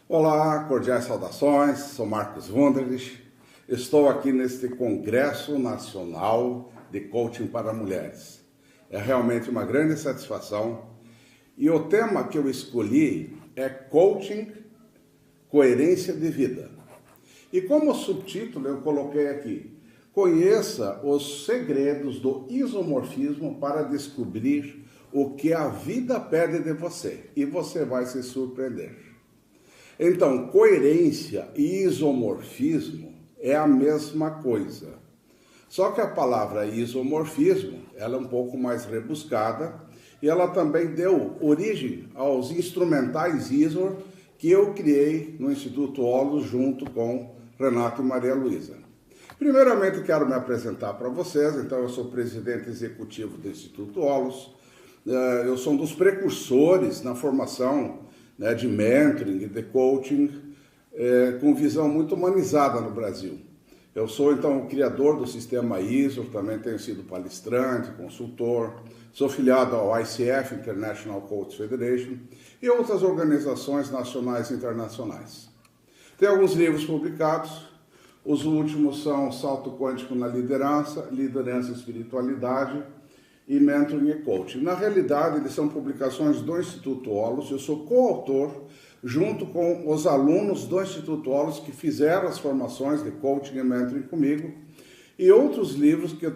Olá, cordiais saudações, sou Marcos Wunderlich, estou aqui neste Congresso Nacional de Coaching para Mulheres. É realmente uma grande satisfação e o tema que eu escolhi é Coaching, Coerência de Vida. E como subtítulo eu coloquei aqui, conheça os segredos do isomorfismo para descobrir o que a vida pede de você e você vai se surpreender. Então, coerência e isomorfismo é a mesma coisa. Só que a palavra isomorfismo, ela é um pouco mais rebuscada e ela também deu origem aos instrumentais ISO que eu criei no Instituto Holos junto com Renato e Maria Luísa. Primeiramente, quero me apresentar para vocês. Então, eu sou presidente executivo do Instituto Holos. Eu sou um dos precursores na formação de mentoring e de coaching com visão muito humanizada no Brasil. Eu sou, então, o criador do sistema ISO, também tenho sido palestrante, consultor, sou filiado ao ICF, International Coach Federation, e outras organizações nacionais e internacionais. Tenho alguns livros publicados, os últimos são Salto Quântico na Liderança, Liderança e Espiritualidade, e Mentoring e Coaching. Na realidade, eles são publicações do Instituto Holos. Eu sou coautor, junto com os alunos do Instituto Holos que fizeram as formações de Coaching e Mentoring comigo, e outros livros que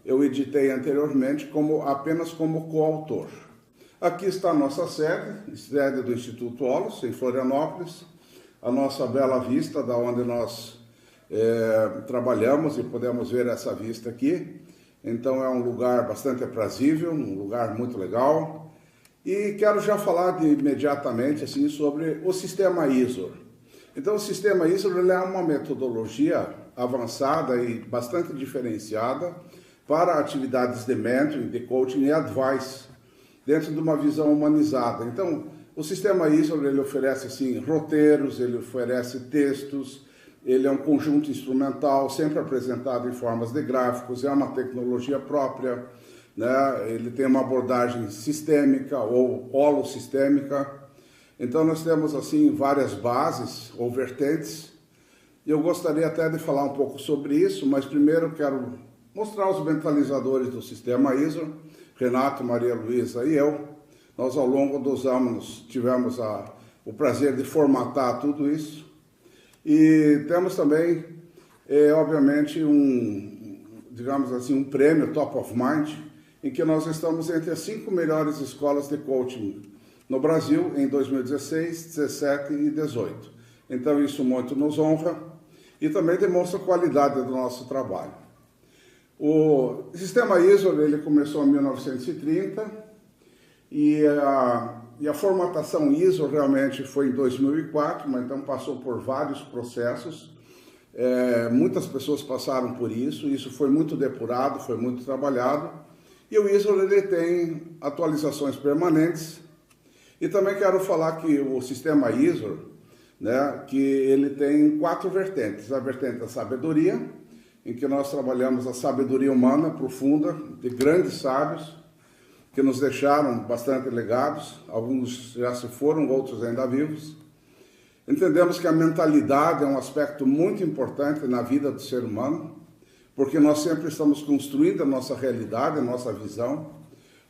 eu editei anteriormente apenas como coautor. Aqui está a nossa sede do Instituto Holos, em Florianópolis, a nossa bela vista, da onde nós trabalhamos, e podemos ver essa vista aqui. Então é um lugar bastante aprazível, um lugar muito legal. E quero já falar imediatamente assim, sobre o sistema ISO. Então o sistema ISO ele é uma metodologia avançada e bastante diferenciada para atividades de mentoring, de coaching e advice, dentro de uma visão humanizada. Então o sistema ISO ele oferece assim, roteiros, ele oferece textos, ele é um conjunto instrumental, sempre apresentado em formas de gráficos, é uma tecnologia própria, né? Ele tem uma abordagem sistêmica ou holossistêmica. Então nós temos assim várias bases ou vertentes. Eu gostaria até de falar um pouco sobre isso, mas primeiro quero mostrar os mentalizadores do sistema ISO, Renato, Maria Luísa e eu. Nós ao longo dos anos tivemos o prazer de formatar tudo isso. E temos também, obviamente, digamos assim, um prêmio Top of Mind, em que nós estamos entre as 5 melhores escolas de coaching no Brasil em 2016, 17 e 18. Então isso muito nos honra e também demonstra a qualidade do nosso trabalho. O sistema ISO ele começou em 1930 e a formatação ISO realmente foi em 2004, mas então passou por vários processos. Muitas pessoas passaram por isso foi muito depurado, foi muito trabalhado. E o ISO ele tem atualizações permanentes. E também quero falar que o sistema ISO, que ele tem 4 vertentes. A vertente da sabedoria, em que nós trabalhamos a sabedoria humana profunda de grandes sábios, que nos deixaram bastante legados, alguns já se foram, outros ainda vivos. Entendemos que a mentalidade é um aspecto muito importante na vida do ser humano, porque nós sempre estamos construindo a nossa realidade, a nossa visão.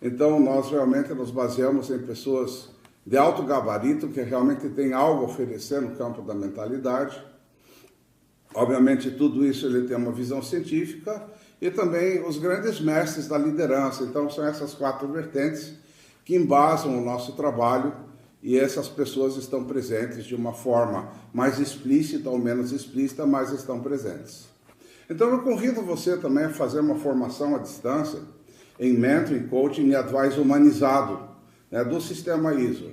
Então nós realmente nos baseamos em pessoas de alto gabarito, que realmente têm algo a oferecer no campo da mentalidade. Obviamente tudo isso ele tem uma visão científica, e também os grandes mestres da liderança. Então são essas 4 vertentes que embasam o nosso trabalho, e essas pessoas estão presentes de uma forma mais explícita ou menos explícita, mas estão presentes. Então eu convido você também a fazer uma formação à distância em mentoring, coaching e advice humanizado, do sistema ISO.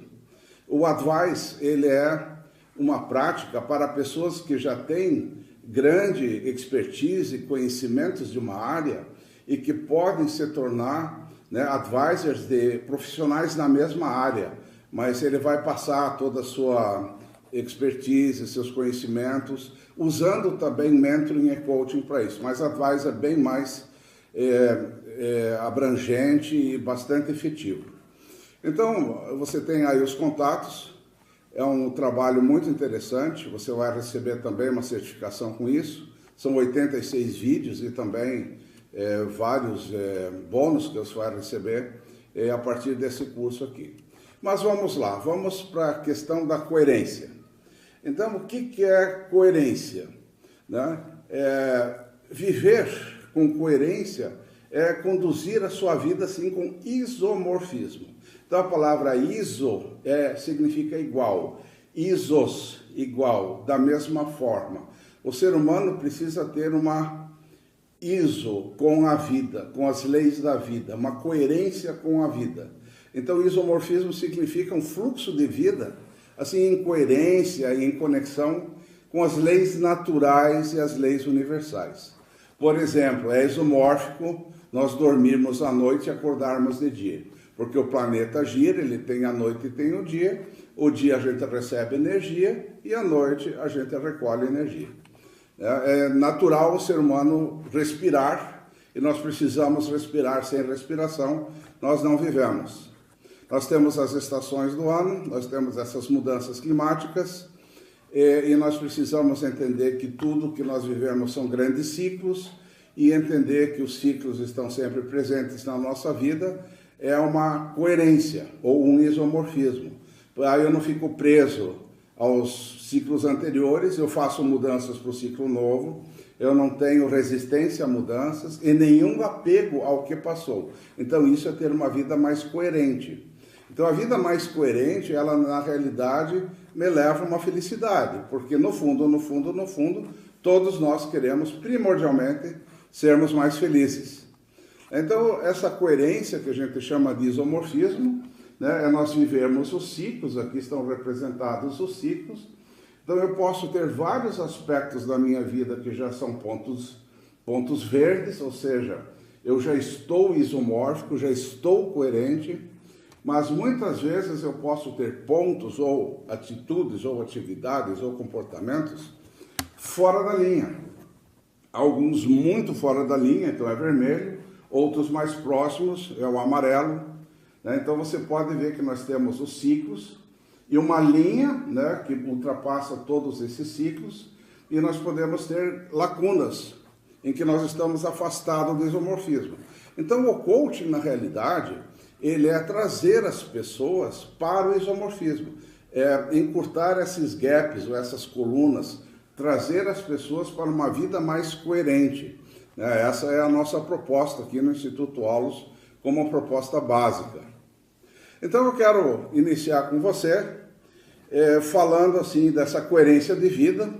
O advice ele é uma prática para pessoas que já têm grande expertise e conhecimentos de uma área e que podem se tornar advisors de profissionais na mesma área, mas ele vai passar toda a sua expertise, seus conhecimentos, usando também mentoring e coaching para isso, mas advice é bem mais abrangente e bastante efetivo. Então, você tem aí os contatos, É um trabalho muito interessante, você vai receber também uma certificação com isso. São 86 vídeos e também vários bônus que você vai receber a partir desse curso aqui. Mas vamos lá, vamos para a questão da coerência. Então, o que é coerência? Né? Viver com coerência é conduzir a sua vida assim com isomorfismo. Então, a palavra iso significa igual, isos, igual, da mesma forma. O ser humano precisa ter uma iso com a vida, com as leis da vida, uma coerência com a vida. Então, isomorfismo significa um fluxo de vida, assim, em coerência e em conexão com as leis naturais e as leis universais. Por exemplo, é isomórfico nós dormirmos à noite e acordarmos de dia, porque o planeta gira, ele tem a noite e tem o dia a gente recebe energia e à noite a gente recolhe energia. É natural o ser humano respirar e nós precisamos respirar, sem respiração nós não vivemos. Nós temos as estações do ano, nós temos essas mudanças climáticas e nós precisamos entender que tudo que nós vivemos são grandes ciclos e entender que os ciclos estão sempre presentes na nossa vida é uma coerência ou um isomorfismo. Aí eu não fico preso aos ciclos anteriores, eu faço mudanças para o ciclo novo, eu não tenho resistência a mudanças e nenhum apego ao que passou. Então isso é ter uma vida mais coerente. Então a vida mais coerente, ela na realidade me leva a uma felicidade, porque no fundo, todos nós queremos primordialmente sermos mais felizes. Então essa coerência que a gente chama de isomorfismo, né, é nós vivermos os ciclos, aqui estão representados os ciclos. Então eu posso ter vários aspectos da minha vida que já são pontos verdes, ou seja, eu já estou isomórfico, já estou coerente, mas muitas vezes eu posso ter pontos ou atitudes ou atividades ou comportamentos fora da linha. Alguns muito fora da linha, então é vermelho, outros mais próximos é o amarelo. Né? Então você pode ver que nós temos os ciclos e uma linha, né, que ultrapassa todos esses ciclos, e nós podemos ter lacunas em que nós estamos afastados do isomorfismo. Então o coaching, na realidade, ele é trazer as pessoas para o isomorfismo, encurtar esses gaps ou essas colunas, trazer as pessoas para uma vida mais coerente. Essa é a nossa proposta aqui no Instituto Aulos, como uma proposta básica. Então eu quero iniciar com você, falando assim dessa coerência de vida,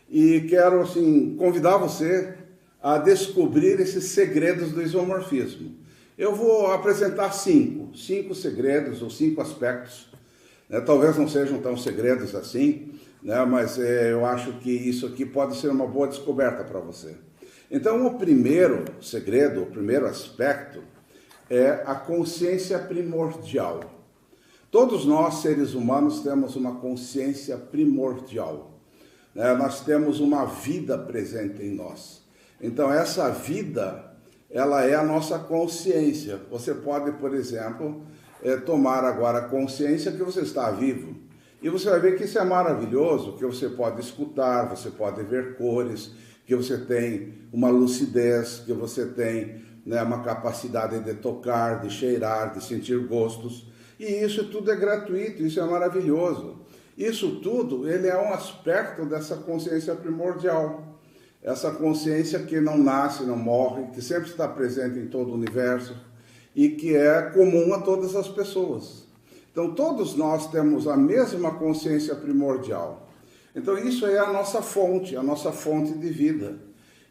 e quero assim convidar você a descobrir esses segredos do isomorfismo. Eu vou apresentar cinco segredos ou 5 aspectos, né? Talvez não sejam tão segredos assim, né? Mas eu acho que isso aqui pode ser uma boa descoberta para você. Então o primeiro segredo, o primeiro aspecto é a consciência primordial. Todos nós, seres humanos, temos uma consciência primordial, né? Nós temos uma vida presente em nós. Então essa vida, ela é a nossa consciência. Você pode, por exemplo, tomar agora consciência que você está vivo. E você vai ver que isso é maravilhoso, que você pode escutar, você pode ver cores, que você tem uma lucidez, que você tem, né, uma capacidade de tocar, de cheirar, de sentir gostos. E isso tudo é gratuito, isso é maravilhoso. Isso tudo, ele é um aspecto dessa consciência primordial. Essa consciência que não nasce, não morre, que sempre está presente em todo o universo e que é comum a todas as pessoas. Então, todos nós temos a mesma consciência primordial. Então, isso é a nossa fonte de vida.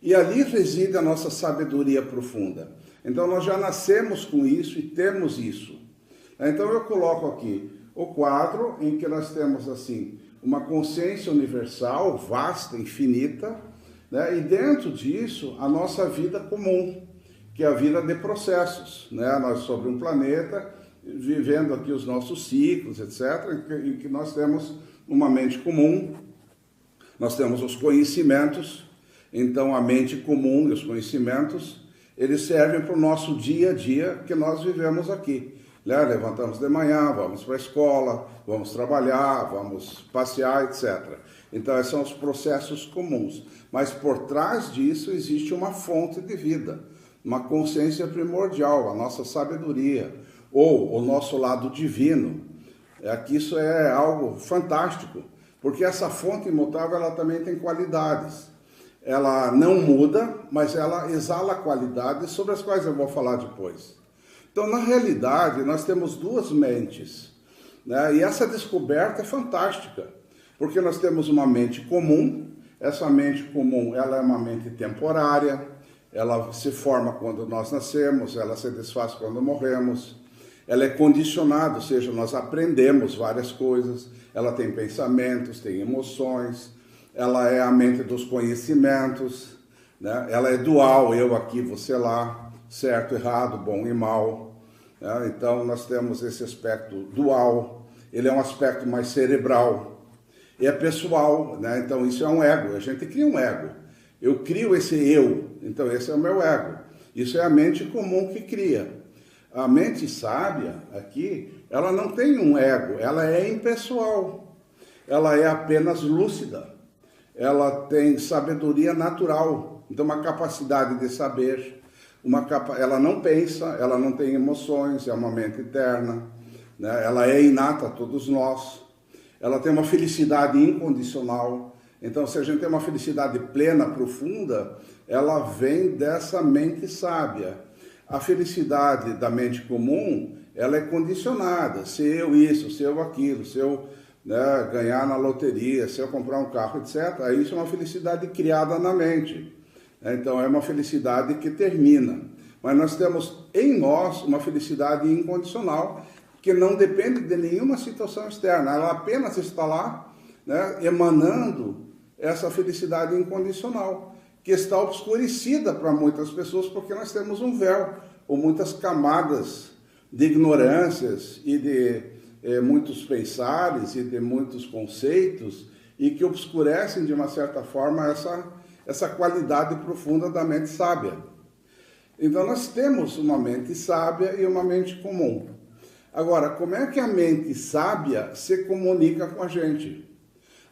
E ali reside a nossa sabedoria profunda. Então, nós já nascemos com isso e temos isso. Então, eu coloco aqui o quadro em que nós temos, assim, uma consciência universal, vasta, infinita, né? E dentro disso, a nossa vida comum, que é a vida de processos, né? Nós sobre um planeta, vivendo aqui os nossos ciclos, etc., em que nós temos uma mente comum, nós temos os conhecimentos. Então a mente comum e os conhecimentos, eles servem para o nosso dia a dia que nós vivemos aqui. né? Levantamos de manhã, vamos para a escola, vamos trabalhar, vamos passear, etc. Então, esses são os processos comuns. Mas por trás disso existe uma fonte de vida, uma consciência primordial, a nossa sabedoria, ou o nosso lado divino. Que isso é algo fantástico, porque essa fonte imutável ela também tem qualidades. Ela não muda, mas ela exala qualidades sobre as quais eu vou falar depois. Então, na realidade, nós temos duas mentes, né? E essa descoberta é fantástica, porque nós temos uma mente comum. Essa mente comum ela é uma mente temporária, ela se forma quando nós nascemos, ela se desfaz quando morremos, ela é condicionada, ou seja, nós aprendemos várias coisas, ela tem pensamentos, tem emoções, ela é a mente dos conhecimentos, né? Ela é dual, eu aqui, você lá, certo, errado, bom e mal, né? Então nós temos esse aspecto dual, ele é um aspecto mais cerebral, e é pessoal, né? Então isso é um ego, a gente cria um ego. Eu crio esse eu, então esse é o meu ego. Isso é a mente comum que cria. A mente sábia aqui, ela não tem um ego, ela é impessoal. Ela é apenas lúcida. Ela tem sabedoria natural, então uma capacidade de saber. Ela não pensa, ela não tem emoções, é uma mente eterna, né? Ela é inata a todos nós. Ela tem uma felicidade incondicional. Então, se a gente tem uma felicidade plena, profunda, ela vem dessa mente sábia. A felicidade da mente comum, ela é condicionada. Se eu isso, se eu aquilo, se eu, né, ganhar na loteria, se eu comprar um carro, etc. Isso é uma felicidade criada na mente. Então, é uma felicidade que termina. Mas nós temos em nós uma felicidade incondicional, que não depende de nenhuma situação externa. Ela apenas está lá, né, emanando essa felicidade incondicional, que está obscurecida para muitas pessoas, porque nós temos um véu, ou muitas camadas de ignorâncias e de muitos pensares e de muitos conceitos, e que obscurecem, de uma certa forma, essa qualidade profunda da mente sábia. Então, nós temos uma mente sábia e uma mente comum. Agora, como é que a mente sábia se comunica com a gente?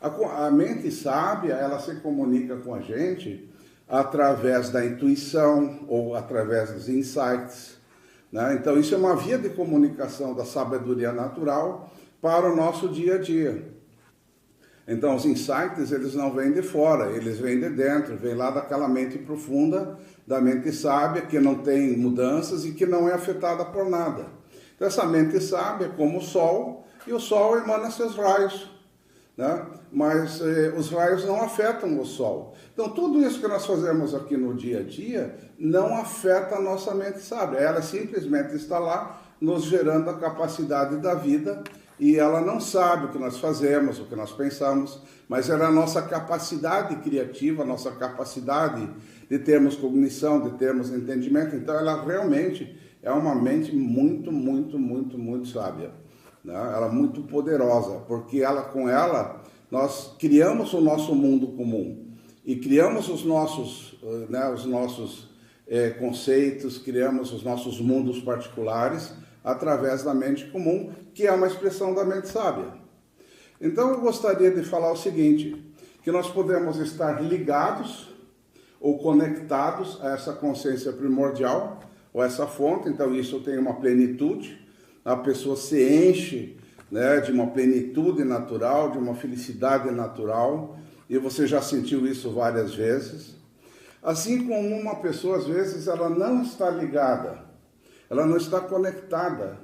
A mente sábia, ela se comunica com a gente através da intuição ou através dos insights, né? Então, isso é uma via de comunicação da sabedoria natural para o nosso dia a dia. Então, os insights, eles não vêm de fora, eles vêm de dentro, vêm lá daquela mente profunda, da mente sábia, que não tem mudanças e que não é afetada por nada. Então, essa mente sábia é como o Sol, e o Sol emana seus raios, né? Mas os raios não afetam o Sol. Então, tudo isso que nós fazemos aqui no dia a dia não afeta a nossa mente sábia. Ela simplesmente está lá nos gerando a capacidade da vida, e ela não sabe o que nós fazemos, o que nós pensamos, mas era a nossa capacidade criativa, a nossa capacidade de termos cognição, de termos entendimento. Então, ela realmente é uma mente muito, muito, muito, muito sábia, né? Ela é muito poderosa, porque com ela nós criamos o nosso mundo comum e criamos os nossos conceitos, criamos os nossos mundos particulares através da mente comum, que é uma expressão da mente sábia. Então, eu gostaria de falar o seguinte, que nós podemos estar ligados ou conectados a essa consciência primordial, ou essa fonte. Então isso tem uma plenitude, a pessoa se enche, né, de uma plenitude natural, de uma felicidade natural, e você já sentiu isso várias vezes. Assim como uma pessoa, às vezes, ela não está ligada, ela não está conectada,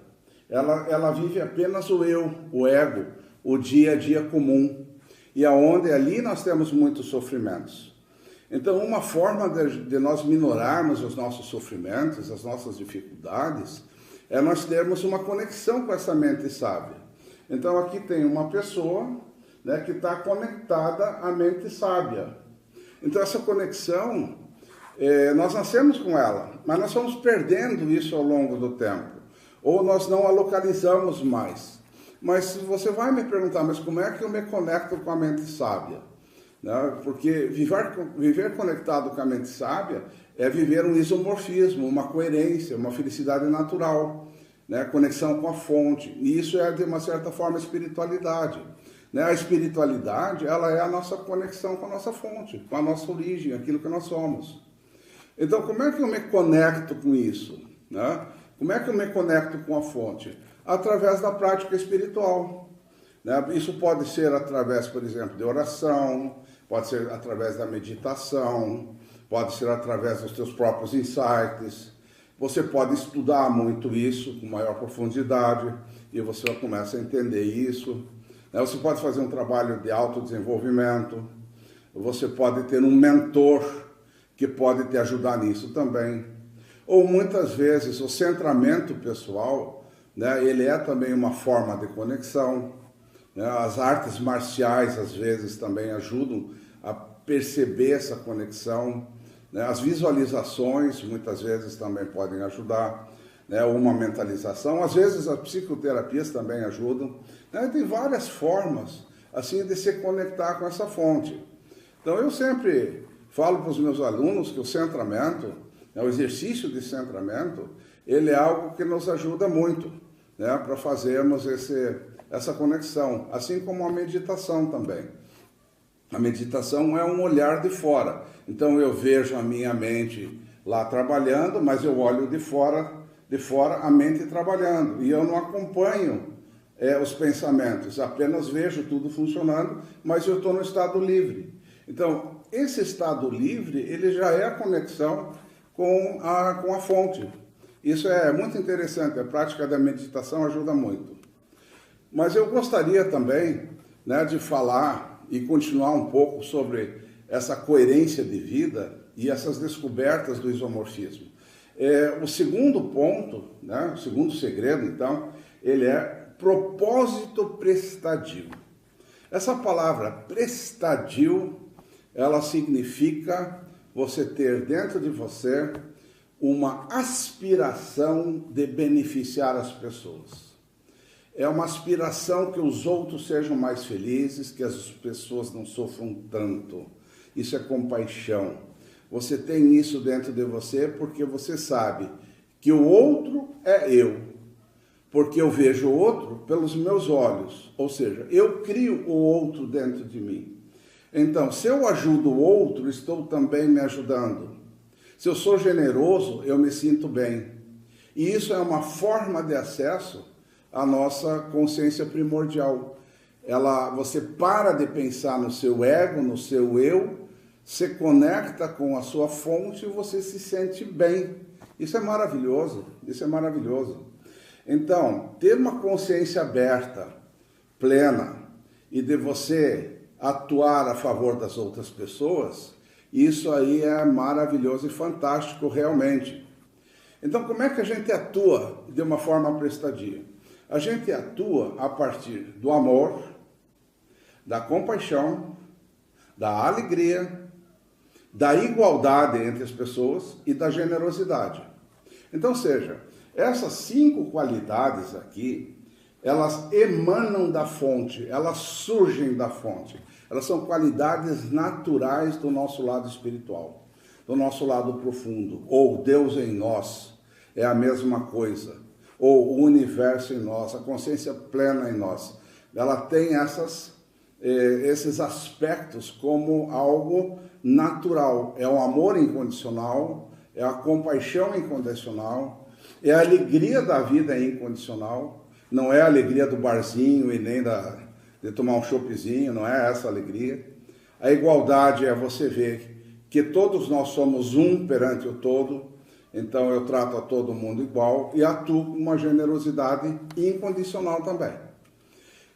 ela vive apenas o eu, o ego, o dia a dia comum, e aonde ali nós temos muitos sofrimentos. Então, uma forma de nós minorarmos os nossos sofrimentos, as nossas dificuldades, é nós termos uma conexão com essa mente sábia. Então, aqui tem uma pessoa, né, que está conectada à mente sábia. Então, essa conexão, nós nascemos com ela, mas nós vamos perdendo isso ao longo do tempo, ou nós não a localizamos mais. Mas você vai me perguntar, mas como é que eu me conecto com a mente sábia? Porque viver conectado com a mente sábia é viver um isomorfismo, uma coerência, uma felicidade natural. né? Conexão com a fonte. E isso é, de uma certa forma, espiritualidade. Né? A espiritualidade, ela é a nossa conexão com a nossa fonte, com a nossa origem, aquilo que nós somos. Então, como é que eu me conecto com isso? Né? Como é que eu me conecto com a fonte? Através da prática espiritual. Né? Isso pode ser através, por exemplo, de oração, pode ser através da meditação, pode ser através dos teus próprios insights. Você pode estudar muito isso com maior profundidade e você começa a entender isso. Você pode fazer um trabalho de autodesenvolvimento, você pode ter um mentor que pode te ajudar nisso também. Ou muitas vezes o centramento pessoal, né, ele é também uma forma de conexão. Né? As artes marciais às vezes também ajudam a perceber essa conexão. Né? As visualizações muitas vezes também podem ajudar. Né? Uma mentalização, às vezes as psicoterapias também ajudam. Né? Tem várias formas assim de se conectar com essa fonte. Então eu sempre falo para os meus alunos que o centramento, né, o exercício de centramento, ele é algo que nos ajuda muito, né, para fazermos essa conexão, assim como a meditação também. A meditação é um olhar de fora. Então eu vejo a minha mente lá trabalhando, mas eu olho de fora a mente trabalhando. E eu não acompanho os pensamentos, apenas vejo tudo funcionando, mas eu estou no estado livre. Então, esse estado livre, ele já é a conexão com a fonte. Isso é muito interessante, a prática da meditação ajuda muito. Mas eu gostaria também, né, de falar e continuar um pouco sobre essa coerência de vida e essas descobertas do isomorfismo. O segundo ponto, né, o segundo segredo, então, ele é propósito prestadio. Essa palavra prestadio, ela significa você ter dentro de você uma aspiração de beneficiar as pessoas. É uma aspiração que os outros sejam mais felizes, que as pessoas não sofram tanto. Isso é compaixão. Você tem isso dentro de você porque você sabe que o outro é eu. Porque eu vejo o outro pelos meus olhos. Ou seja, eu crio o outro dentro de mim. Então, se eu ajudo o outro, estou também me ajudando. Se eu sou generoso, eu me sinto bem. E isso é uma forma de acesso à nossa consciência primordial. Você para de pensar no seu ego, no seu eu, se conecta com a sua fonte e você se sente bem. Isso é maravilhoso, isso é maravilhoso. Então, ter uma consciência aberta, plena, e de você atuar a favor das outras pessoas, isso aí é maravilhoso e fantástico realmente. Então, como é que a gente atua de uma forma prestadia? A gente atua a partir do amor, da compaixão, da alegria, da igualdade entre as pessoas e da generosidade. Então, seja, essas 5 qualidades aqui, elas emanam da fonte, elas surgem da fonte. Elas são qualidades naturais do nosso lado espiritual, do nosso lado profundo. Ou Deus em nós é a mesma coisa. Ou o universo em nós, a consciência plena em nós. Ela tem esses aspectos como algo natural. É o amor incondicional, é a compaixão incondicional, é a alegria da vida incondicional. Não é a alegria do barzinho e nem de tomar um choppzinho, não é essa a alegria. A igualdade é você ver que todos nós somos um perante o todo, então eu trato a todo mundo igual e atuo com uma generosidade incondicional também.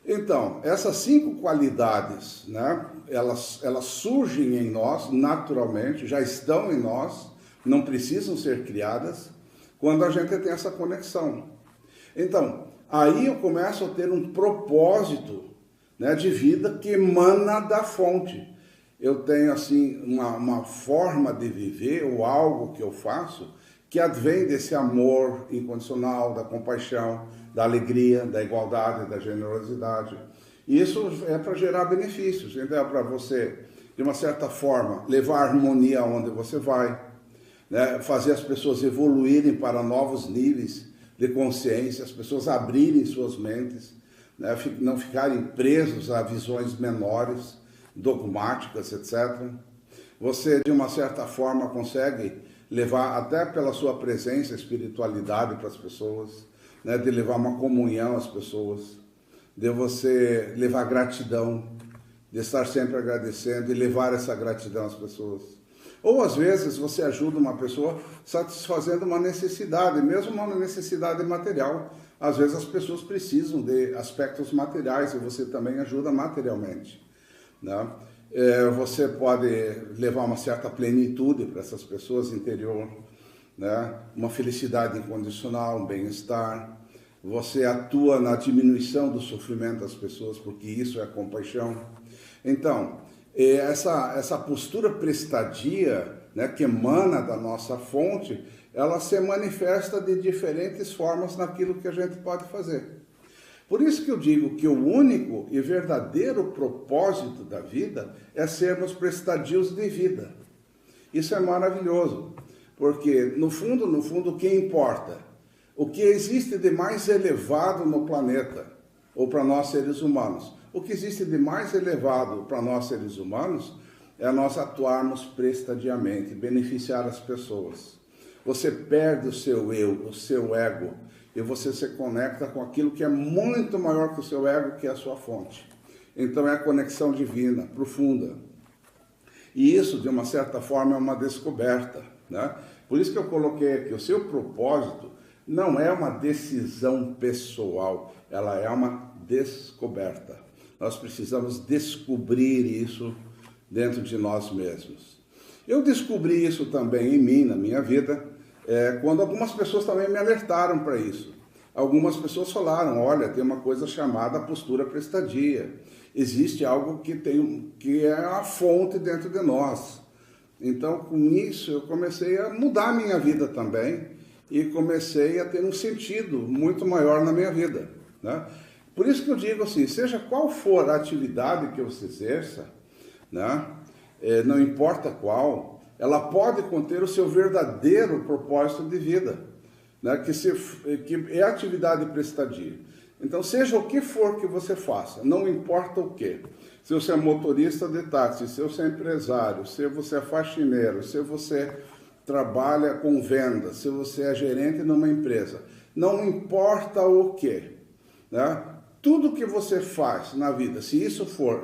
Então, essas 5 qualidades, né, elas surgem em nós naturalmente, já estão em nós, não precisam ser criadas, quando a gente tem essa conexão. Então, aí eu começo a ter um propósito, né, de vida que emana da fonte. Eu tenho assim uma forma de viver, ou algo que eu faço, que advém desse amor incondicional, da compaixão, da alegria, da igualdade, da generosidade. E isso é para gerar benefícios, então é para você, de uma certa forma, levar harmonia aonde você vai, né, fazer as pessoas evoluírem para novos níveis, de consciência, as pessoas abrirem suas mentes, né, não ficarem presos a visões menores, dogmáticas, etc. Você, de uma certa forma, consegue levar, até pela sua presença, espiritualidade para as pessoas, né, de levar uma comunhão às pessoas, de você levar gratidão, de estar sempre agradecendo e levar essa gratidão às pessoas. Ou, às vezes, você ajuda uma pessoa satisfazendo uma necessidade, mesmo uma necessidade material. Às vezes, as pessoas precisam de aspectos materiais e você também ajuda materialmente, né? Você pode levar uma certa plenitude para essas pessoas interior, né? Uma felicidade incondicional, um bem-estar. Você atua na diminuição do sofrimento das pessoas, porque isso é compaixão. Então, essa postura prestadia, né, que emana da nossa fonte, ela se manifesta de diferentes formas naquilo que a gente pode fazer. Por isso que eu digo que o único e verdadeiro propósito da vida é sermos prestadios de vida. Isso é maravilhoso, porque no fundo, o que importa? O que existe de mais elevado no planeta, ou para nós seres humanos? O que existe de mais elevado para nós seres humanos é nós atuarmos prestadiamente, beneficiar as pessoas. Você perde o seu eu, o seu ego, e você se conecta com aquilo que é muito maior que o seu ego, que é a sua fonte. Então é a conexão divina, profunda. E isso, de uma certa forma, é uma descoberta, né? Por isso que eu coloquei aqui, o seu propósito não é uma decisão pessoal, ela é uma descoberta. Nós precisamos descobrir isso dentro de nós mesmos. Eu descobri isso também em mim, na minha vida, quando algumas pessoas também me alertaram para isso. Algumas pessoas falaram, olha, tem uma coisa chamada postura prestadia. Existe algo que é a fonte dentro de nós. Então, com isso, eu comecei a mudar a minha vida também e comecei a ter um sentido muito maior na minha vida, né? Por isso que eu digo assim, seja qual for a atividade que você exerça, né, não importa qual, ela pode conter o seu verdadeiro propósito de vida, né, que é a atividade prestadia. Então, seja o que for que você faça, não importa o que. Se você é motorista de táxi, se você é empresário, se você é faxineiro, se você trabalha com vendas, se você é gerente numa empresa, não importa o que, né? Tudo que você faz na vida, se isso for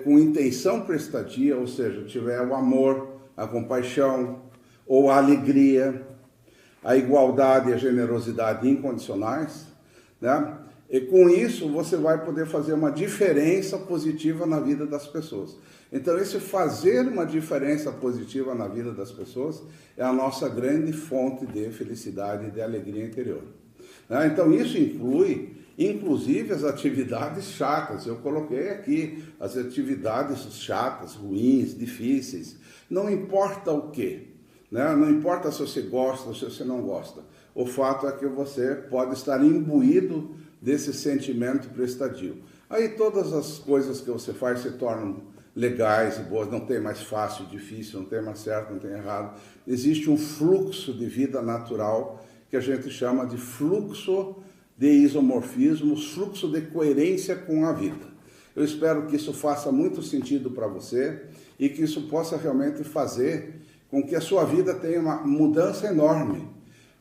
com intenção prestadia, ou seja, tiver o amor, a compaixão, ou a alegria, a igualdade e a generosidade incondicionais, né? E com isso você vai poder fazer uma diferença positiva na vida das pessoas. Então, esse fazer uma diferença positiva na vida das pessoas é a nossa grande fonte de felicidade e de alegria interior, né? Então, isso inclui, inclusive, as atividades chatas. Eu coloquei aqui as atividades chatas, ruins, difíceis. Não importa o quê, né? Não importa se você gosta ou se você não gosta. O fato é que você pode estar imbuído desse sentimento prestadio. Aí todas as coisas que você faz se tornam legais e boas, não tem mais fácil, difícil, não tem mais certo, não tem errado. Existe um fluxo de vida natural que a gente chama de fluxo de isomorfismo, fluxo de coerência com a vida. Eu espero que isso faça muito sentido para você e que isso possa realmente fazer com que a sua vida tenha uma mudança enorme,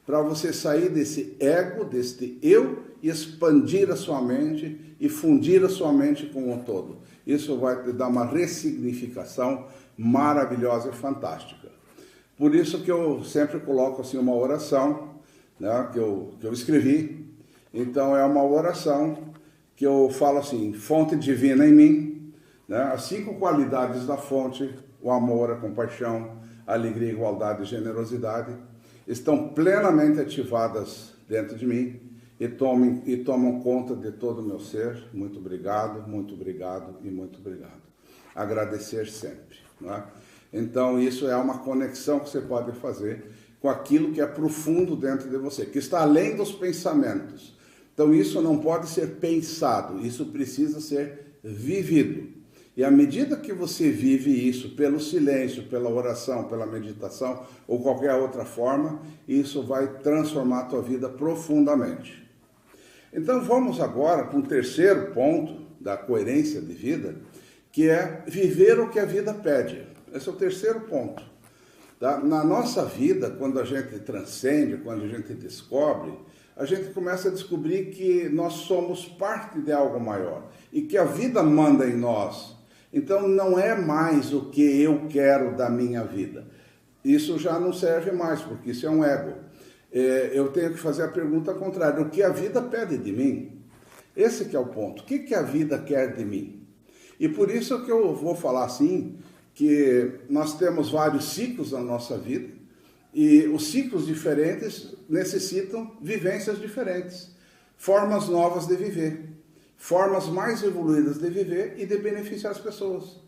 para você sair desse ego, deste eu, e expandir a sua mente e fundir a sua mente com o todo. Isso vai te dar uma ressignificação maravilhosa e fantástica. Por isso que eu sempre coloco assim uma oração, né, que eu escrevi. Então é uma oração que eu falo assim, fonte divina em mim, né, as 5 qualidades da fonte, o amor, a compaixão, a alegria, a igualdade e generosidade, estão plenamente ativadas dentro de mim e tomam conta de todo o meu ser. Muito obrigado, muito obrigado e muito obrigado. Agradecer sempre, não é? Então isso é uma conexão que você pode fazer com aquilo que é profundo dentro de você, que está além dos pensamentos. Então isso não pode ser pensado, isso precisa ser vivido. E à medida que você vive isso pelo silêncio, pela oração, pela meditação ou qualquer outra forma, isso vai transformar a tua vida profundamente. Então vamos agora para um terceiro ponto da coerência de vida, que é viver o que a vida pede. Esse é o terceiro ponto. Tá? Na nossa vida, quando a gente transcende, quando a gente descobre, a gente começa a descobrir que nós somos parte de algo maior e que a vida manda em nós. Então não é mais o que eu quero da minha vida. Isso já não serve mais, porque isso é um ego. Eu tenho que fazer a pergunta contrária. O que a vida pede de mim? Esse que é o ponto. O que a vida quer de mim? E por isso que eu vou falar assim, que nós temos vários ciclos na nossa vida, e os ciclos diferentes necessitam vivências diferentes, formas novas de viver, formas mais evoluídas de viver e de beneficiar as pessoas.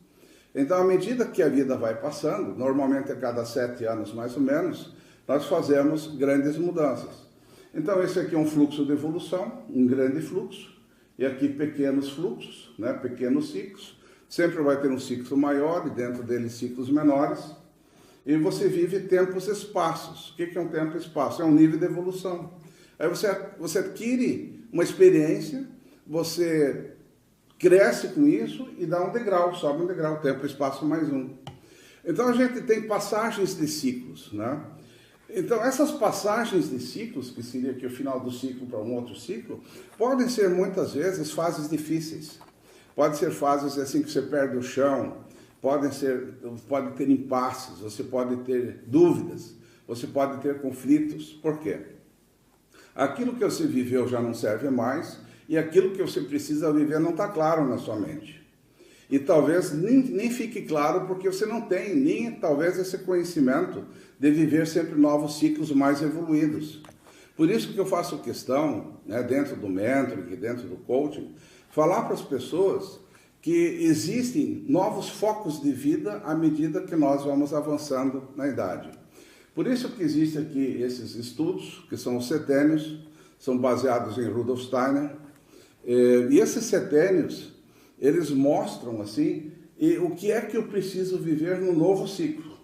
Então, à medida que a vida vai passando, normalmente a cada 7 anos mais ou menos, nós fazemos grandes mudanças. Então, esse aqui é um fluxo de evolução, um grande fluxo, e aqui pequenos fluxos, né, pequenos ciclos. Sempre vai ter um ciclo maior e dentro dele ciclos menores. E você vive tempos e espaços. O que é um tempo e espaço? É um nível de evolução. Aí você adquire uma experiência, você cresce com isso e dá um degrau, sobe um degrau, tempo e espaço mais um. Então a gente tem passagens de ciclos, né? Então essas passagens de ciclos, que seria aqui o final do ciclo para um outro ciclo, podem ser muitas vezes fases difíceis. Pode ser fases assim que você perde o chão, pode ter impasses, você pode ter dúvidas, você pode ter conflitos. Por quê? Aquilo que você viveu já não serve mais e aquilo que você precisa viver não está claro na sua mente. E talvez nem fique claro porque você não tem nem talvez esse conhecimento de viver sempre novos ciclos mais evoluídos. Por isso que eu faço questão, né, dentro do mentoring, dentro do coaching, falar para as pessoas que existem novos focos de vida à medida que nós vamos avançando na idade. Por isso que existem aqui esses estudos, que são os setênios, são baseados em Rudolf Steiner, e esses setênios, eles mostram assim, o que é que eu preciso viver no novo ciclo.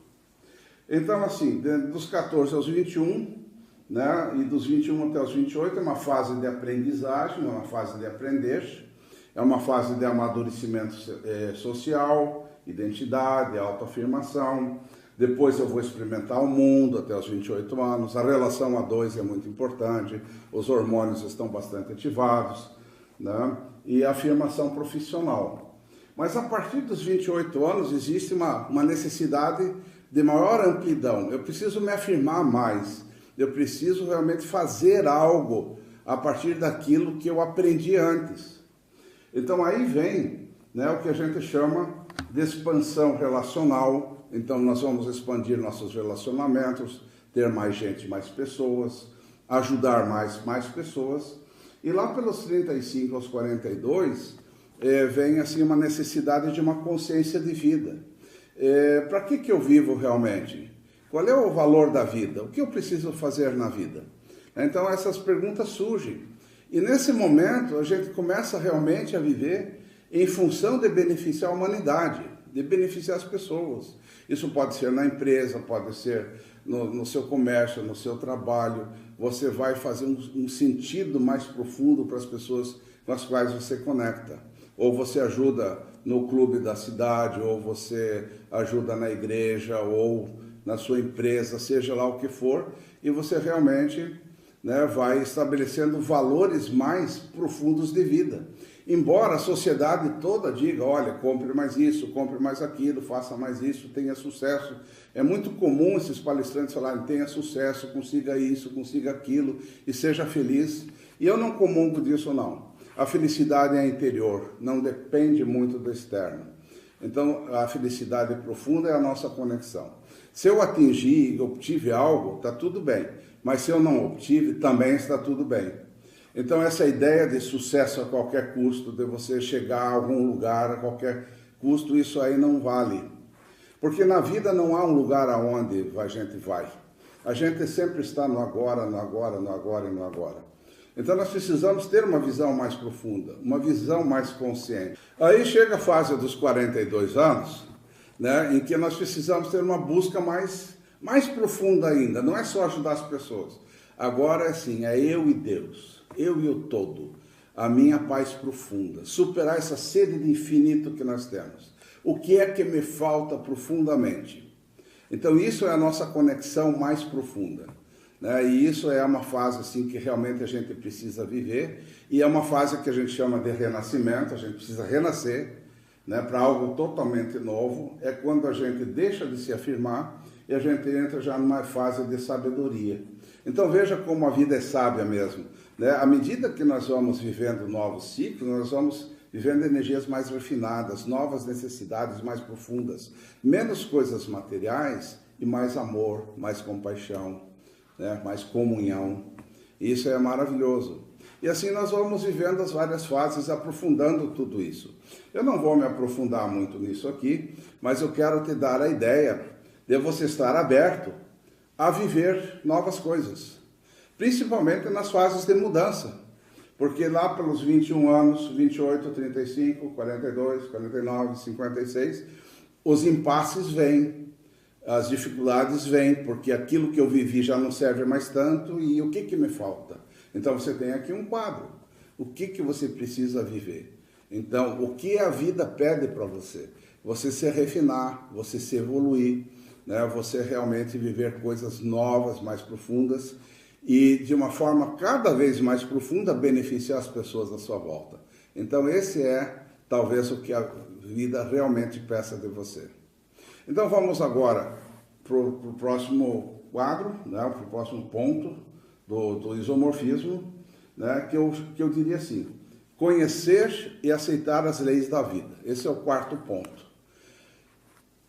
Então, assim, dos 14 aos 21, né, e dos 21 até os 28 é uma fase de aprendizagem, é uma fase de aprender, é uma fase de amadurecimento social, identidade, autoafirmação. Depois eu vou experimentar o mundo até os 28 anos. A relação a dois é muito importante, os hormônios estão bastante ativados, né? E a afirmação profissional. Mas a partir dos 28 anos existe uma necessidade de maior amplidão. Eu preciso me afirmar mais, eu preciso realmente fazer algo a partir daquilo que eu aprendi antes. Então aí vem, né, o que a gente chama de expansão relacional. Então nós vamos expandir nossos relacionamentos, ter mais gente, mais pessoas, ajudar mais pessoas. E lá pelos 35 aos 42, vem assim uma necessidade de uma consciência de vida. Para que eu vivo realmente? Qual é o valor da vida? O que eu preciso fazer na vida? Então essas perguntas surgem. E nesse momento a gente começa realmente a viver em função de beneficiar a humanidade, de beneficiar as pessoas. Isso pode ser na empresa, pode ser no seu comércio, no seu trabalho. Você vai fazer um sentido mais profundo para as pessoas com as quais você conecta. Ou você ajuda no clube da cidade, ou você ajuda na igreja, ou na sua empresa, seja lá o que for, e você realmente, né, vai estabelecendo valores mais profundos de vida. Embora a sociedade toda diga, olha, compre mais isso, compre mais aquilo, faça mais isso, tenha sucesso. É muito comum esses palestrantes falarem, tenha sucesso, consiga isso, consiga aquilo e seja feliz. E eu não comungo disso não. A felicidade é interior, não depende muito do externo. Então a felicidade profunda é a nossa conexão. Se eu atingir e obtive algo, está tudo bem. Mas se eu não obtive, também está tudo bem. Então essa ideia de sucesso a qualquer custo, de você chegar a algum lugar a qualquer custo, isso aí não vale. Porque na vida não há um lugar aonde a gente vai. A gente sempre está no agora, no agora, no agora e no agora. Então nós precisamos ter uma visão mais profunda, uma visão mais consciente. Aí chega a fase dos 42 anos, né, em que nós precisamos ter uma busca mais profunda ainda. Não é só ajudar as pessoas. Agora é assim, é eu e Deus, eu e o todo, a minha paz profunda, superar essa sede de infinito que nós temos. O que é que me falta profundamente? Então isso é a nossa conexão mais profunda. E isso é uma fase assim, que realmente a gente precisa viver, e é uma fase que a gente chama de renascimento, a gente precisa renascer, né, para algo totalmente novo. É quando a gente deixa de se afirmar e a gente entra já numa fase de sabedoria. Então veja como a vida é sábia mesmo, né? À medida que nós vamos vivendo novos ciclos, nós vamos vivendo energias mais refinadas, novas necessidades mais profundas, menos coisas materiais e mais amor, mais compaixão, né, mais comunhão. Isso é maravilhoso. E assim nós vamos vivendo as várias fases, aprofundando tudo isso. Eu não vou me aprofundar muito nisso aqui, mas eu quero te dar a ideia de você estar aberto a viver novas coisas, principalmente nas fases de mudança. Porque lá pelos 21 anos, 28, 35, 42, 49, 56, os impasses vêm. As dificuldades vêm, porque aquilo que eu vivi já não serve mais tanto, e o que me falta? Então você tem aqui um quadro. O que você precisa viver? Então, o que a vida pede para você? Você se refinar, você se evoluir, né? Você realmente viver coisas novas, mais profundas, e de uma forma cada vez mais profunda beneficiar as pessoas à sua volta. Então esse é talvez o que a vida realmente peça de você. Então vamos agora para o próximo quadro, né, para o próximo ponto do isomorfismo, né, que eu diria assim: conhecer e aceitar as leis da vida. Esse é o quarto ponto.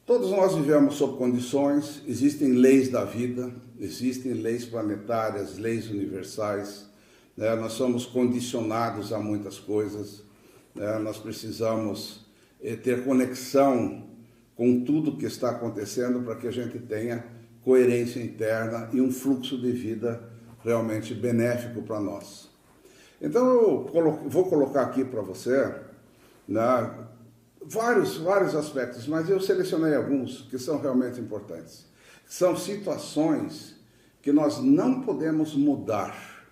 Todos nós vivemos sob condições, existem leis da vida, existem leis planetárias, leis universais, né, nós somos condicionados a muitas coisas, né, nós precisamos ter conexão com tudo que está acontecendo para que a gente tenha coerência interna e um fluxo de vida realmente benéfico para nós. Então eu vou colocar aqui para você, né, vários aspectos, mas eu selecionei alguns que são realmente importantes. São situações que nós não podemos mudar.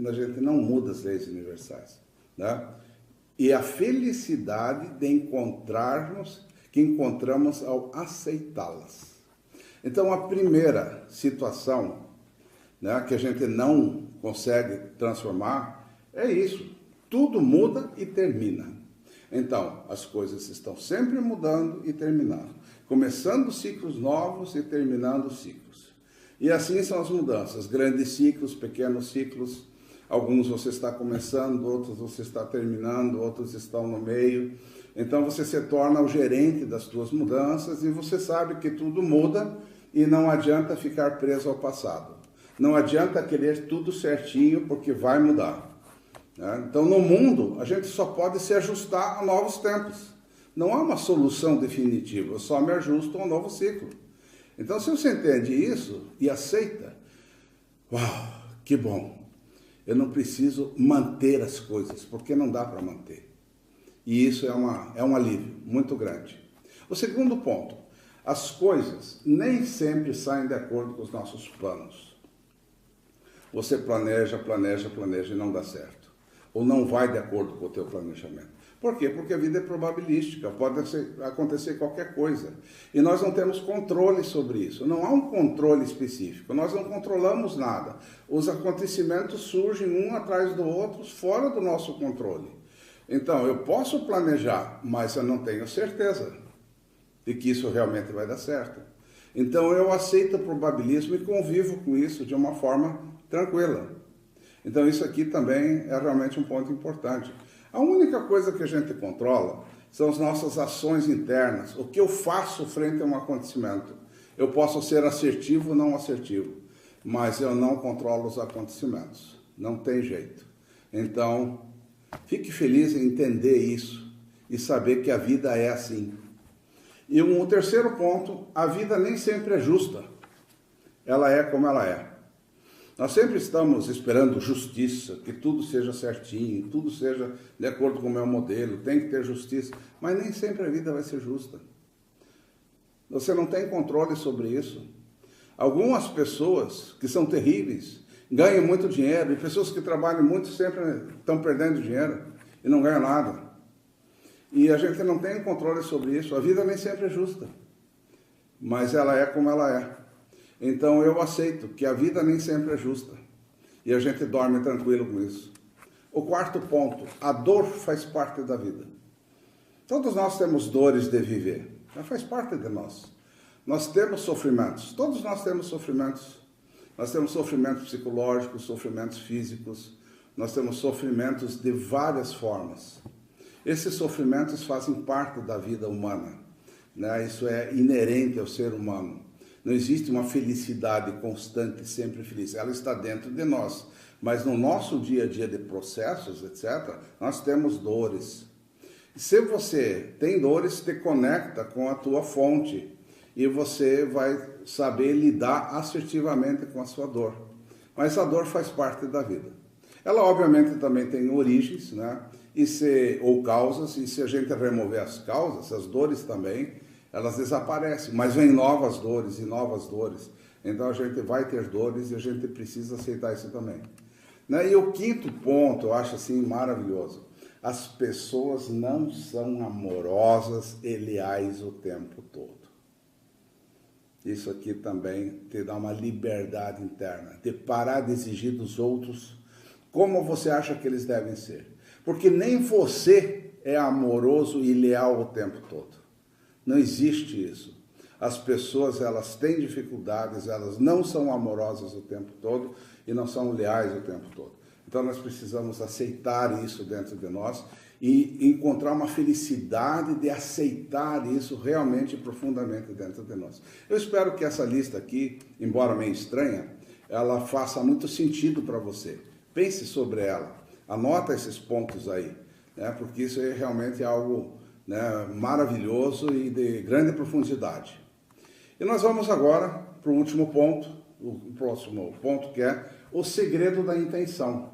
A gente não muda as leis universais, né? E a felicidade de que encontramos ao aceitá-las. Então, a primeira situação, né, que a gente não consegue transformar é isso. Tudo muda e termina. Então, as coisas estão sempre mudando e terminando. Começando ciclos novos e terminando ciclos. E assim são as mudanças. Grandes ciclos, pequenos ciclos. Alguns você está começando, outros você está terminando, outros estão no meio. Então você se torna o gerente das suas mudanças e você sabe que tudo muda e não adianta ficar preso ao passado. Não adianta querer tudo certinho porque vai mudar. Então no mundo a gente só pode se ajustar a novos tempos. Não há uma solução definitiva, eu só me ajusto a um novo ciclo. Então se você entende isso e aceita, uau, que bom. Eu não preciso manter as coisas, porque não dá para manter. E isso é um alívio muito grande. O segundo ponto, as coisas nem sempre saem de acordo com os nossos planos. Você planeja e não dá certo. Ou não vai de acordo com o teu planejamento. Por quê? Porque a vida é probabilística, pode acontecer qualquer coisa. E nós não temos controle sobre isso. Não há um controle específico, nós não controlamos nada. Os acontecimentos surgem um atrás do outro, fora do nosso controle. Então, eu posso planejar, mas eu não tenho certeza de que isso realmente vai dar certo. Então, eu aceito o probabilismo e convivo com isso de uma forma tranquila. Então, isso aqui também é realmente um ponto importante. A única coisa que a gente controla são as nossas ações internas, o que eu faço frente a um acontecimento. Eu posso ser assertivo ou não assertivo, mas eu não controlo os acontecimentos. Não tem jeito. Então, fique feliz em entender isso e saber que a vida é assim. E um terceiro ponto, a vida nem sempre é justa. Ela é como ela é. Nós sempre estamos esperando justiça, que tudo seja certinho, tudo seja de acordo com o meu modelo, tem que ter justiça, mas nem sempre a vida vai ser justa. Você não tem controle sobre isso. Algumas pessoas que são terríveis ganham muito dinheiro, e pessoas que trabalham muito sempre estão perdendo dinheiro e não ganham nada. E a gente não tem controle sobre isso. A vida nem sempre é justa, mas ela é como ela é. Então eu aceito que a vida nem sempre é justa e a gente dorme tranquilo com isso. O quarto ponto, a dor faz parte da vida. Todos nós temos dores de viver, ela faz parte de nós. Nós temos sofrimentos, todos nós temos sofrimentos. Nós temos sofrimentos psicológicos, sofrimentos físicos, nós temos sofrimentos de várias formas. Esses sofrimentos fazem parte da vida humana, né? Isso é inerente ao ser humano. Não existe uma felicidade constante, sempre feliz. Ela está dentro de nós. Mas no nosso dia a dia de processos, etc., nós temos dores. Se você tem dores, te conecta com a tua fonte. E você vai saber lidar assertivamente com a sua dor. Mas a dor faz parte da vida. Ela, obviamente, também tem origens, né? Ou causas. E se a gente remover as causas, as dores também, elas desaparecem, mas vem novas dores e novas dores. Então a gente vai ter dores e a gente precisa aceitar isso também. Né? E o quinto ponto, eu acho assim maravilhoso. As pessoas não são amorosas e leais o tempo todo. Isso aqui também te dá uma liberdade interna, de parar de exigir dos outros como você acha que eles devem ser. Porque nem você é amoroso e leal o tempo todo. Não existe isso. As pessoas, elas têm dificuldades, elas não são amorosas o tempo todo e não são leais o tempo todo. Então nós precisamos aceitar isso dentro de nós e encontrar uma felicidade de aceitar isso realmente profundamente dentro de nós. Eu espero que essa lista aqui, embora meio estranha, ela faça muito sentido para você. Pense sobre ela, anota esses pontos aí, né? Porque isso é realmente algo, né, maravilhoso e de grande profundidade. E nós vamos agora para o último ponto, o próximo ponto, que é o segredo da intenção.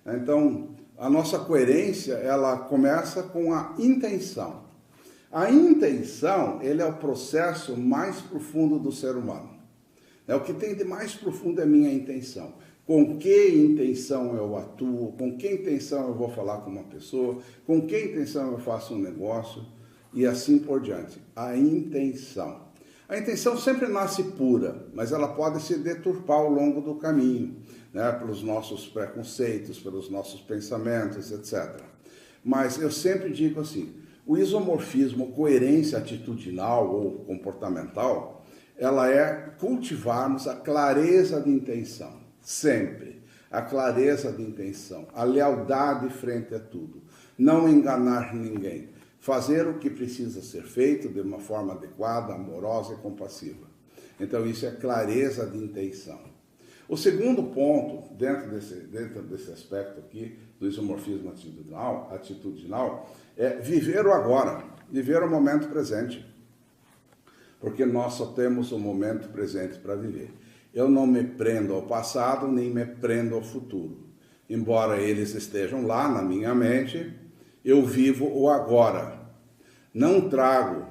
Então, a nossa coerência, ela começa com a intenção. A intenção, ele é o processo mais profundo do ser humano. O que tem de mais profundo é a minha intenção. Com que intenção eu atuo, com que intenção eu vou falar com uma pessoa, com que intenção eu faço um negócio e assim por diante. A intenção. A intenção sempre nasce pura, mas ela pode se deturpar ao longo do caminho, né, pelos nossos preconceitos, pelos nossos pensamentos, etc. Mas eu sempre digo assim, o isomorfismo, coerência atitudinal ou comportamental, ela é cultivarmos a clareza de intenção. Sempre. A clareza de intenção, a lealdade frente a tudo, não enganar ninguém, fazer o que precisa ser feito de uma forma adequada, amorosa e compassiva. Então isso é clareza de intenção. O segundo ponto, dentro desse aspecto aqui, do isomorfismo atitudinal, é viver o agora, viver o momento presente. Porque nós só temos o momento presente para viver. Eu não me prendo ao passado, nem me prendo ao futuro. Embora eles estejam lá na minha mente, eu vivo o agora. Não trago,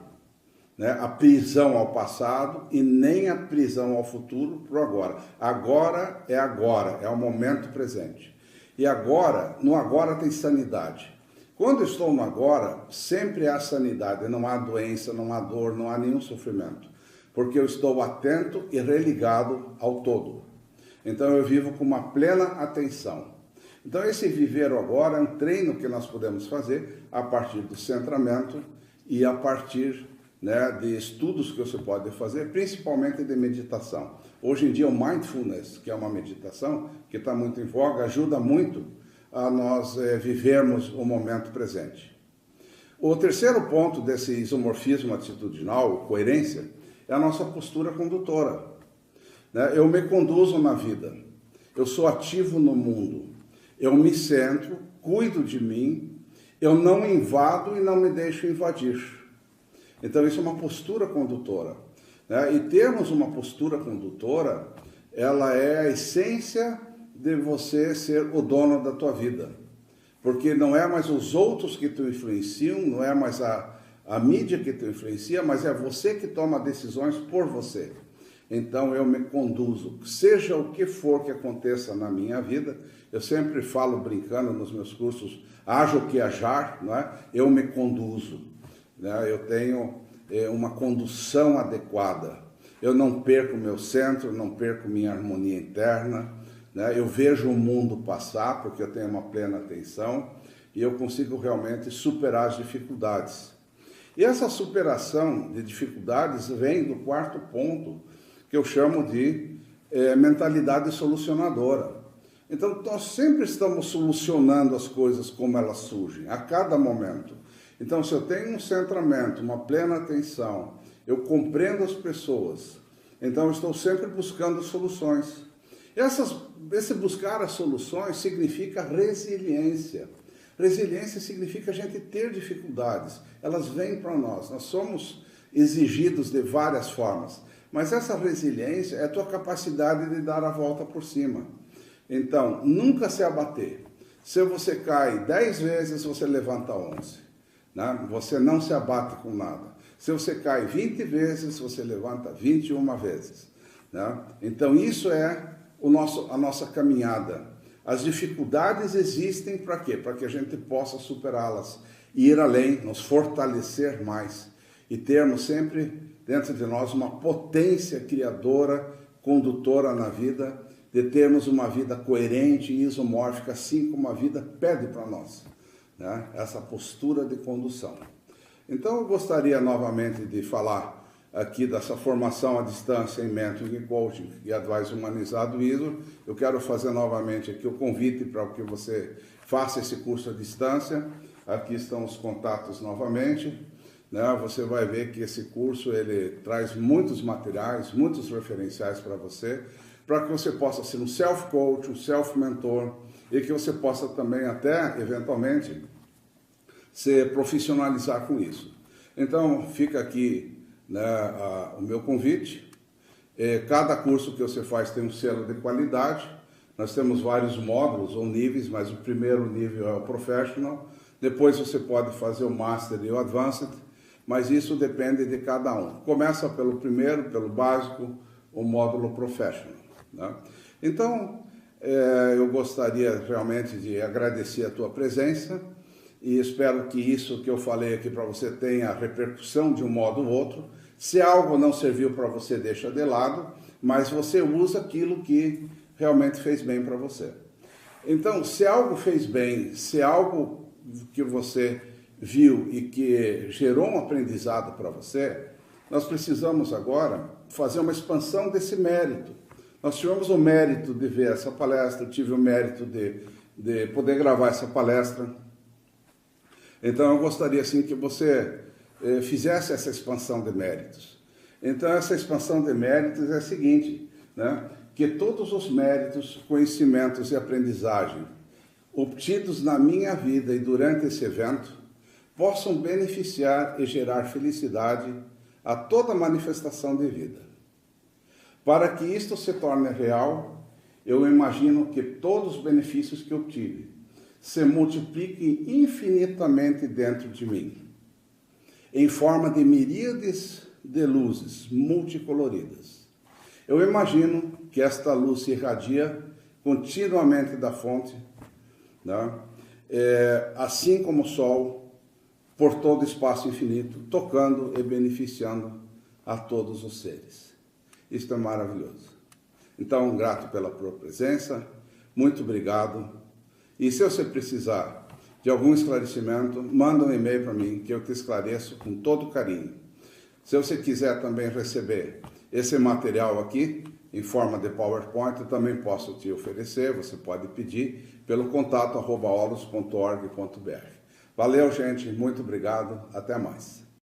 né, a prisão ao passado e nem a prisão ao futuro para o agora. Agora, é o momento presente. E agora, no agora tem sanidade. Quando eu estou no agora, sempre há sanidade, não há doença, não há dor, não há nenhum sofrimento. Porque eu estou atento e religado ao todo. Então eu vivo com uma plena atenção. Então esse viver o agora é um treino que nós podemos fazer a partir do centramento e a partir, né, de estudos que você pode fazer, principalmente de meditação. Hoje em dia o Mindfulness, que é uma meditação que está muito em voga, ajuda muito a nós vivermos o momento presente. O terceiro ponto desse isomorfismo atitudinal, coerência, é a nossa postura condutora. Eu me conduzo na vida, eu sou ativo no mundo, eu me centro, cuido de mim, eu não invado e não me deixo invadir. Então isso é uma postura condutora. E termos uma postura condutora ela é a essência de você ser o dono da tua vida. Porque não é mais os outros que te influenciam, não é mais a mídia que te influencia, mas é você que toma decisões por você. Então eu me conduzo, seja o que for que aconteça na minha vida, eu sempre falo brincando nos meus cursos, haja o que ajar, não é? Eu me conduzo, né? Eu tenho uma condução adequada, eu não perco meu centro, não perco minha harmonia interna, né? Eu vejo o mundo passar porque eu tenho uma plena atenção e eu consigo realmente superar as dificuldades. E essa superação de dificuldades vem do quarto ponto, que eu chamo de mentalidade solucionadora. Então, nós sempre estamos solucionando as coisas como elas surgem, a cada momento. Então, se eu tenho um centramento, uma plena atenção, eu compreendo as pessoas, então eu estou sempre buscando soluções. Esse buscar as soluções significa resiliência. Resiliência significa a gente ter dificuldades, elas vêm para nós somos exigidos de várias formas. Mas essa resiliência é a tua capacidade de dar a volta por cima. Então, nunca se abater. Se você cai 10 vezes, você levanta 11. Né? Você não se abate com nada. Se você cai 20 vezes, você levanta 21 vezes. Né? Então, isso é a nossa caminhada. As dificuldades existem para quê? Para que a gente possa superá-las, ir além, nos fortalecer mais e termos sempre dentro de nós uma potência criadora, condutora na vida, de termos uma vida coerente e isomórfica, assim como a vida pede para nós, né? Essa postura de condução. Então eu gostaria novamente de falar aqui dessa formação à distância em Mentoring, Coaching e Advice Humanizado ISO. Eu quero fazer novamente aqui o convite para que você faça esse curso à distância. Aqui estão os contatos novamente. Você vai ver que esse curso ele traz muitos materiais, muitos referenciais para que você possa ser um self-coach, um self-mentor e que você possa também até, eventualmente, se profissionalizar com isso. Então, fica aqui, né, o meu convite. Cada curso que você faz tem um selo de qualidade. Nós temos vários módulos ou níveis, mas o primeiro nível é o Professional. Depois você pode fazer o Master e o Advanced. Mas isso depende de cada um. Começa pelo primeiro, pelo básico, o módulo Professional. Né? Então, eu gostaria realmente de agradecer a tua presença e espero que isso que eu falei aqui para você tenha repercussão de um modo ou outro. Se algo não serviu para você, deixa de lado, mas você usa aquilo que realmente fez bem para você. Então, se algo fez bem, se algo que você viu e que gerou um aprendizado para você, nós precisamos agora fazer uma expansão desse mérito. Nós tivemos o mérito de ver essa palestra, eu tive o mérito de poder gravar essa palestra. Então eu gostaria assim que você fizesse essa expansão de méritos. Então essa expansão de méritos é a seguinte, né? Que todos os méritos, conhecimentos e aprendizagem obtidos na minha vida e durante esse evento possam beneficiar e gerar felicidade a toda manifestação de vida. Para que isto se torne real, eu imagino que todos os benefícios que obtive se multipliquem infinitamente dentro de mim, em forma de miríades de luzes multicoloridas. Eu imagino que esta luz se irradia continuamente da fonte, né? Assim como o Sol, por todo o espaço infinito, tocando e beneficiando a todos os seres. Isto é maravilhoso. Então, grato pela tua presença, muito obrigado. E se você precisar de algum esclarecimento, manda um e-mail para mim, que eu te esclareço com todo carinho. Se você quiser também receber esse material aqui, em forma de PowerPoint, eu também posso te oferecer, você pode pedir pelo contato @olos.org.br. Valeu, gente, muito obrigado, até mais.